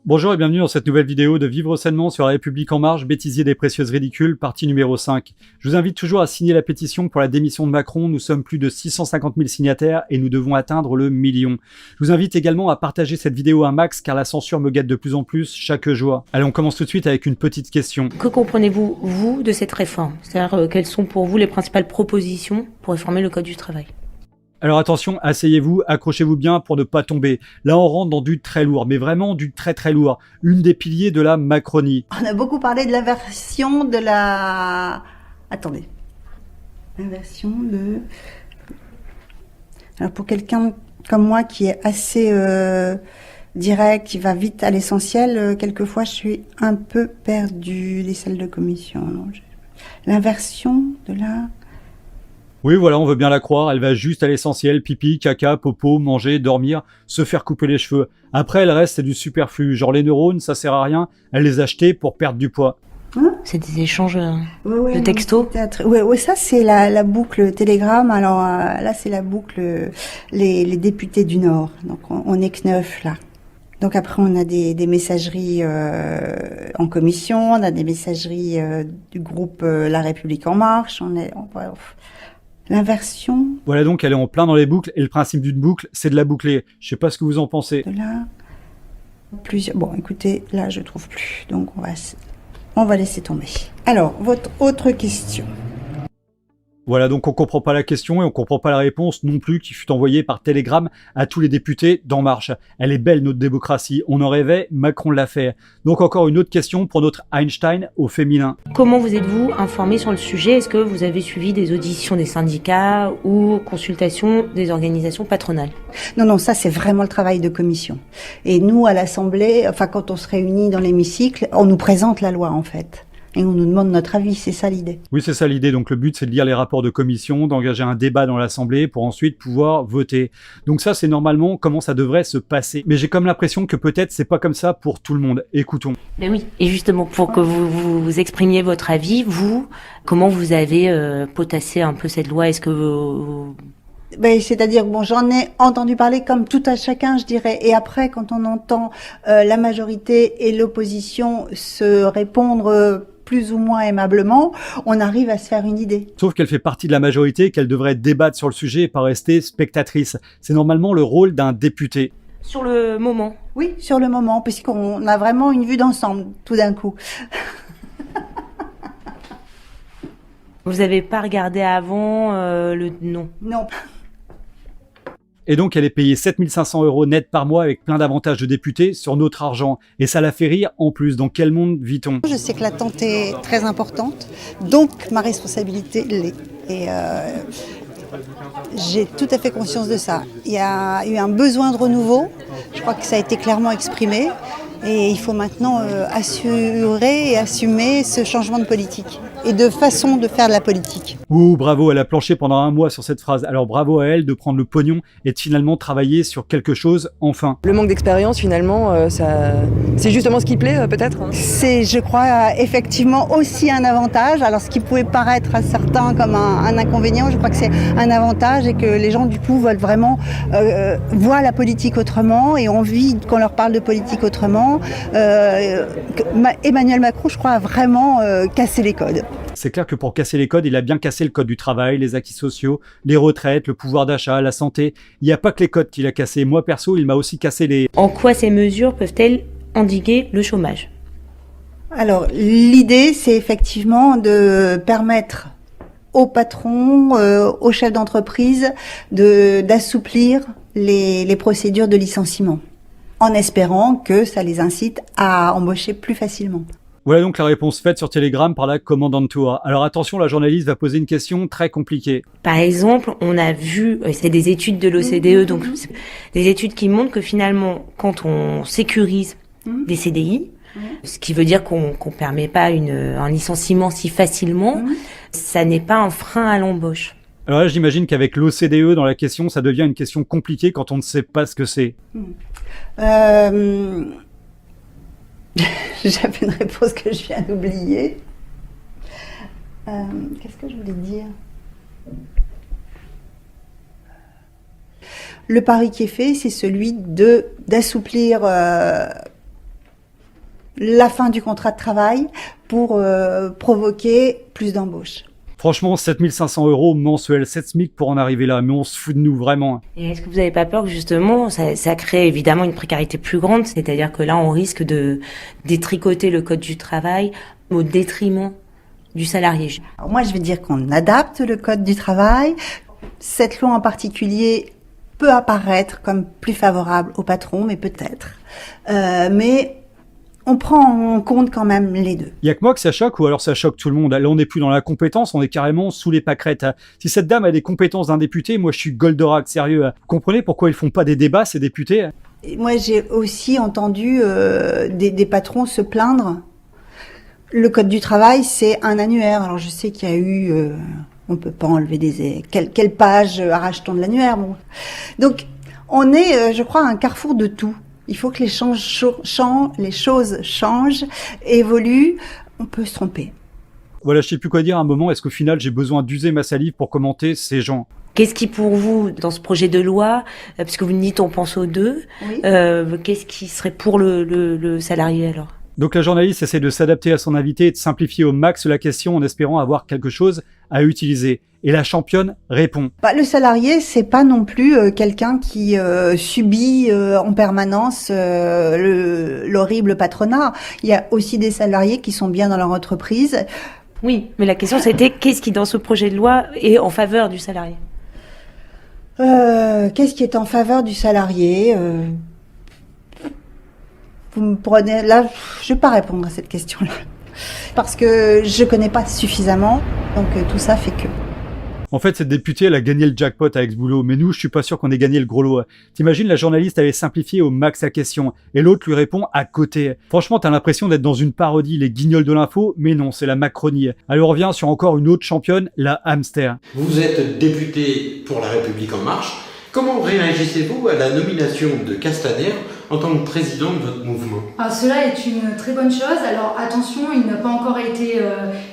Bonjour et bienvenue dans cette nouvelle vidéo de Vivre sainement sur La République en marche, bêtisier des précieuses ridicules, partie numéro 5. Je vous invite toujours à signer la pétition pour la démission de Macron. Nous sommes plus de 650 000 signataires et nous devons atteindre le million. Je vous invite également à partager cette vidéo un max car la censure me guette de plus en plus chaque jour. Allez, on commence tout de suite avec une petite question. Que comprenez-vous, vous, de cette réforme? C'est-à-dire, quelles sont pour vous les principales propositions pour réformer le Code du travail? Alors attention, asseyez-vous, accrochez-vous bien pour ne pas tomber. Là, on rentre dans du très lourd, mais vraiment du très très lourd. Une des piliers de la Macronie. On a beaucoup parlé de l'inversion de la... Attendez. Inversion de... Alors pour quelqu'un comme moi qui est assez direct, qui va vite à l'essentiel, quelquefois je suis un peu perdue des salles de commission. Non, l'inversion de la... Oui, voilà, on veut bien la croire, elle va juste à l'essentiel, pipi, caca, popo, manger, dormir, se faire couper les cheveux. Après, le reste, c'est du superflu, genre les neurones, ça sert à rien, elle les a achetés pour perdre du poids. C'est des échanges Ouais, de textos. Ouais, ça c'est la boucle Telegram. Alors là, c'est la boucle les députés du Nord. Donc on est que 9 là. Donc après, on a des messageries en commission, on a des messageries du groupe La République en marche. L'inversion. Voilà, donc elle est en plein dans les boucles, et le principe d'une boucle, c'est de la boucler. Je sais pas ce que vous en pensez. De là, plusieurs. Bon, écoutez, là, je trouve plus. Donc on va laisser tomber. Alors, votre autre question. Voilà, donc on comprend pas la question et on comprend pas la réponse non plus qui fut envoyée par télégramme à tous les députés d'En Marche. Elle est belle notre démocratie, on en rêvait, Macron l'a fait. Donc encore une autre question pour notre Einstein au féminin. Comment vous êtes-vous informé sur le sujet? Est-ce que vous avez suivi des auditions des syndicats ou consultations des organisations patronales? Non, ça c'est vraiment le travail de commission. Et nous à l'Assemblée, enfin quand on se réunit dans l'hémicycle, on nous présente la loi en fait. Et on nous demande notre avis, c'est ça l'idée. Oui, c'est ça l'idée. Donc le but, c'est de lire les rapports de commission, d'engager un débat dans l'Assemblée pour ensuite pouvoir voter. Donc ça, c'est normalement comment ça devrait se passer. Mais j'ai comme l'impression que peut-être c'est pas comme ça pour tout le monde. Écoutons. Ben oui, et justement, pour que vous exprimiez votre avis, vous, comment vous avez potassé un peu cette loi? Est-ce que vous... C'est-à-dire, bon, j'en ai entendu parler comme tout à chacun, je dirais. Et après, quand on entend la majorité et l'opposition se répondre plus ou moins aimablement, on arrive à se faire une idée. Sauf qu'elle fait partie de la majorité, qu'elle devrait débattre sur le sujet et pas rester spectatrice. C'est normalement le rôle d'un député. Sur le moment? Oui, sur le moment, puisqu'on a vraiment une vue d'ensemble, tout d'un coup. Vous n'avez pas regardé avant le nom? Non. Et donc, elle est payée 7 500 € net par mois avec plein d'avantages de député sur notre argent. Et ça la fait rire en plus. Dans quel monde vit-on? Je sais que l'attente est très importante, donc ma responsabilité l'est. Et j'ai tout à fait conscience de ça. Il y a eu un besoin de renouveau, je crois que ça a été clairement exprimé. Et il faut maintenant assurer et assumer ce changement de politique et de façon de faire de la politique. Ouh, bravo, elle a planché pendant un mois sur cette phrase. Alors bravo à elle de prendre le pognon et de finalement travailler sur quelque chose enfin. Le manque d'expérience, finalement, c'est justement ce qui plaît, peut-être. C'est, je crois, effectivement aussi un avantage. Alors ce qui pouvait paraître à certains comme un inconvénient, je crois que c'est un avantage et que les gens, du coup, veulent vraiment voir la politique autrement et ont envie qu'on leur parle de politique autrement. Emmanuel Macron, je crois, a vraiment cassé les codes. C'est clair que pour casser les codes, il a bien cassé le code du travail, les acquis sociaux, les retraites, le pouvoir d'achat, la santé. Il n'y a pas que les codes qu'il a cassés. Moi, perso, il m'a aussi cassé les... En quoi ces mesures peuvent-elles endiguer le chômage? Alors, l'idée, c'est effectivement de permettre aux patrons, aux chefs d'entreprise, d'assouplir les procédures de licenciement, en espérant que ça les incite à embaucher plus facilement. Voilà donc la réponse faite sur Telegram par la commandante Tour. Alors attention, la journaliste va poser une question très compliquée. Par exemple, on a vu, c'est des études de l'OCDE, donc des études qui montrent que finalement, quand on sécurise des CDI, ce qui veut dire qu'on permet pas un licenciement si facilement, ça n'est pas un frein à l'embauche. Alors là, j'imagine qu'avec l'OCDE dans la question, ça devient une question compliquée quand on ne sait pas ce que c'est. J'avais une réponse que je viens d'oublier. Qu'est-ce que je voulais dire? Le pari qui est fait, c'est celui d'assouplir la fin du contrat de travail pour provoquer plus d'embauches. Franchement, 7 500 € mensuels, 7 SMIC pour en arriver là, mais on se fout de nous vraiment. Et est-ce que vous n'avez pas peur que justement ça crée évidemment une précarité plus grande, c'est-à-dire que là on risque de détricoter le code du travail au détriment du salarié? Alors moi je vais dire qu'on adapte le code du travail. Cette loi en particulier peut apparaître comme plus favorable au patron, mais peut-être. Mais on prend en compte quand même les deux. Il y a que moi que ça choque ou alors ça choque tout le monde? Là, on n'est plus dans la compétence, on est carrément sous les pâquerettes. Si cette dame a des compétences d'un député, moi je suis Goldorak, sérieux. Vous comprenez pourquoi ils font pas des débats, ces députés? Et moi j'ai aussi entendu des patrons se plaindre. Le code du travail, c'est un annuaire. Alors je sais qu'il y a eu... on peut pas enlever quelle page arrache-t-on de l'annuaire, bon. Donc on est, je crois, à un carrefour de tout. Il faut que les choses changent, évoluent. On peut se tromper. Voilà, je sais plus quoi dire à un moment. Est-ce qu'au final, j'ai besoin d'user ma salive pour commenter ces gens? Qu'est-ce qui pour vous, dans ce projet de loi, puisque vous me dites on pense aux deux, Oui. qu'est-ce qui serait pour le salarié alors? Donc la journaliste essaie de s'adapter à son invité et de simplifier au max la question en espérant avoir quelque chose à utiliser. Et la championne répond. Le salarié, c'est pas non plus quelqu'un qui subit en permanence l'horrible patronat. Il y a aussi des salariés qui sont bien dans leur entreprise. Oui, mais la question c'était qu'est-ce qui dans ce projet de loi est en faveur du salarié? Qu'est-ce qui est en faveur du salarié Vous me prenez là, je vais pas répondre à cette question-là parce que je connais pas suffisamment. Donc tout ça fait que. En fait, cette députée, elle a gagné le jackpot avec ce boulot, mais nous, je suis pas sûr qu'on ait gagné le gros lot. T'imagines, la journaliste avait simplifié au max la question, et l'autre lui répond à côté. Franchement, t'as l'impression d'être dans une parodie, les guignols de l'info, mais non, c'est la Macronie. Alors on revient sur encore une autre championne, la hamster. Vous êtes député pour La République En Marche. Comment réagissez-vous à la nomination de Castaner en tant que président de votre mouvement? Cela est une très bonne chose. Alors attention, il n'a pas encore été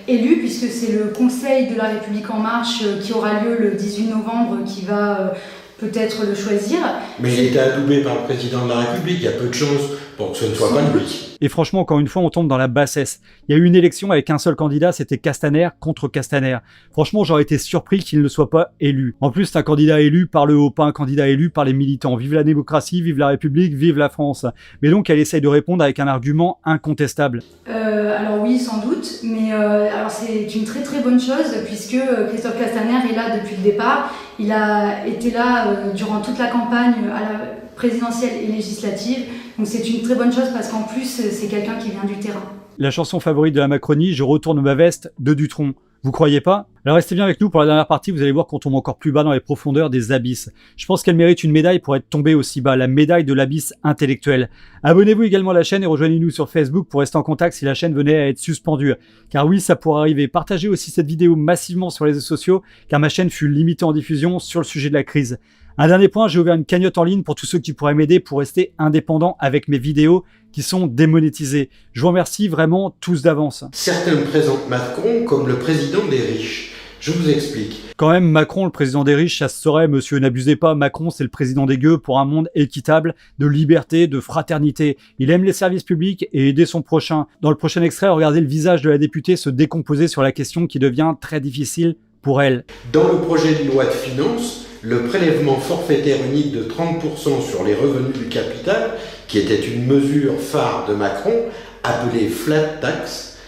élu puisque c'est le Conseil de La République En Marche qui aura lieu le 18 novembre qui va peut-être le choisir. Mais il a été adoubé par le président de la République, il y a peu de chances pour que ce ne soit pas lui. Et franchement, encore une fois, on tombe dans la bassesse. Il y a eu une élection avec un seul candidat, c'était Castaner contre Castaner. Franchement, j'aurais été surpris qu'il ne soit pas élu. En plus, c'est un candidat élu par le haut, pas un candidat élu par les militants. Vive la démocratie, vive la République, vive la France. Mais donc, elle essaye de répondre avec un argument incontestable. Alors oui, sans doute, mais alors c'est une très très bonne chose puisque Christophe Castaner est là depuis le départ. Il a été là durant toute la campagne à la présidentielle et législative. Donc c'est une très bonne chose parce qu'en plus, c'est quelqu'un qui vient du terrain. La chanson favorite de la Macronie, Je retourne ma veste, de Dutronc. Vous croyez pas? Alors restez bien avec nous pour la dernière partie, vous allez voir qu'on tombe encore plus bas dans les profondeurs des abysses. Je pense qu'elle mérite une médaille pour être tombée aussi bas, la médaille de l'abysse intellectuel. Abonnez-vous également à la chaîne et rejoignez-nous sur Facebook pour rester en contact si la chaîne venait à être suspendue. Car oui, ça pourrait arriver. Partagez aussi cette vidéo massivement sur les réseaux sociaux, car ma chaîne fut limitée en diffusion sur le sujet de la crise. Un dernier point, j'ai ouvert une cagnotte en ligne pour tous ceux qui pourraient m'aider pour rester indépendant avec mes vidéos qui sont démonétisées. Je vous remercie vraiment tous d'avance. Certains présentent Macron comme le président des riches. Je vous explique. Quand même, Macron, le président des riches, ça se saurait, monsieur, n'abusez pas. Macron, c'est le président des gueux pour un monde équitable, de liberté, de fraternité. Il aime les services publics et aider son prochain. Dans le prochain extrait, regardez le visage de la députée se décomposer sur la question qui devient très difficile pour elle. Dans le projet de loi de finances, le prélèvement forfaitaire unique de 30% sur les revenus du capital, qui était une mesure phare de Macron, appelée flat tax,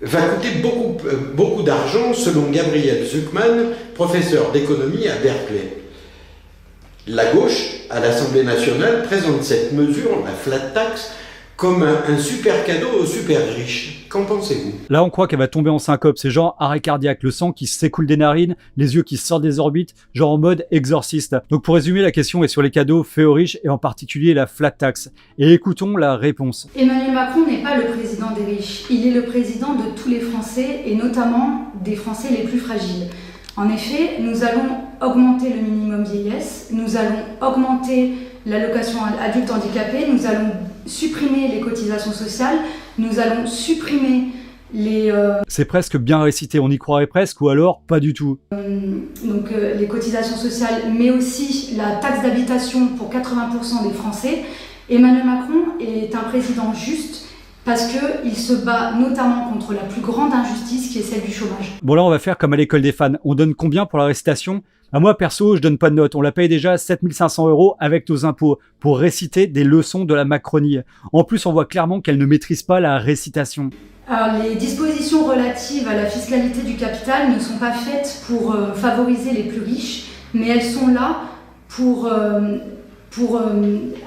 va coûter beaucoup d'argent selon Gabriel Zucman, professeur d'économie à Berkeley. La gauche, à l'Assemblée nationale, présente cette mesure, la flat tax, comme un super cadeau aux super riches. Qu'en pensez-vous? Là, on croit qu'elle va tomber en syncope. C'est genre arrêt cardiaque, le sang qui s'écoule des narines, les yeux qui sortent des orbites, genre en mode exorciste. Donc pour résumer, la question est sur les cadeaux faits aux riches et en particulier la flat tax. Et écoutons la réponse. Emmanuel Macron n'est pas le président des riches. Il est le président de tous les Français et notamment des Français les plus fragiles. En effet, nous allons augmenter le minimum vieillesse, nous allons augmenter l'allocation adulte handicapé, nous allons supprimer les cotisations sociales, nous allons supprimer les... C'est presque bien récité, on y croirait presque ou alors pas du tout. Les cotisations sociales, mais aussi la taxe d'habitation pour 80% des Français. Emmanuel Macron est un président juste parce qu'il se bat notamment contre la plus grande injustice qui est celle du chômage. Bon là, on va faire comme à l'école des fans. On donne combien pour la récitation ? Moi, perso, je donne pas de note. On la paye déjà 7 500 € avec nos impôts pour réciter des leçons de la Macronie. En plus, on voit clairement qu'elle ne maîtrise pas la récitation. Alors, les dispositions relatives à la fiscalité du capital ne sont pas faites pour favoriser les plus riches, mais elles sont là pour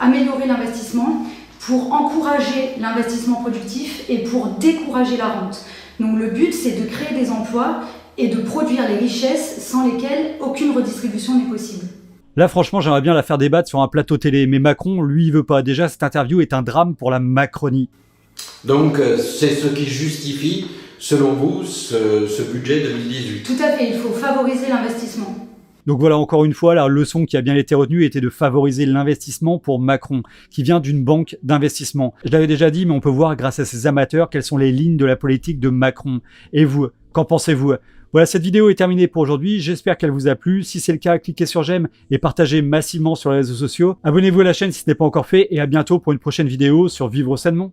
améliorer l'investissement, pour encourager l'investissement productif et pour décourager la rente. Donc le but, c'est de créer des emplois et de produire les richesses sans lesquelles aucune redistribution n'est possible. Là, franchement, j'aimerais bien la faire débattre sur un plateau télé, mais Macron, lui, il veut pas. Déjà, cette interview est un drame pour la Macronie. Donc, c'est ce qui justifie, selon vous, ce budget 2018. Tout à fait, il faut favoriser l'investissement. Donc voilà, encore une fois, la leçon qui a bien été retenue était de favoriser l'investissement pour Macron, qui vient d'une banque d'investissement. Je l'avais déjà dit, mais on peut voir grâce à ces amateurs quelles sont les lignes de la politique de Macron. Et vous, qu'en pensez-vous ? Voilà, cette vidéo est terminée pour aujourd'hui. J'espère qu'elle vous a plu. Si c'est le cas, cliquez sur j'aime et partagez massivement sur les réseaux sociaux. Abonnez-vous à la chaîne si ce n'est pas encore fait et à bientôt pour une prochaine vidéo sur Vivre Sainement.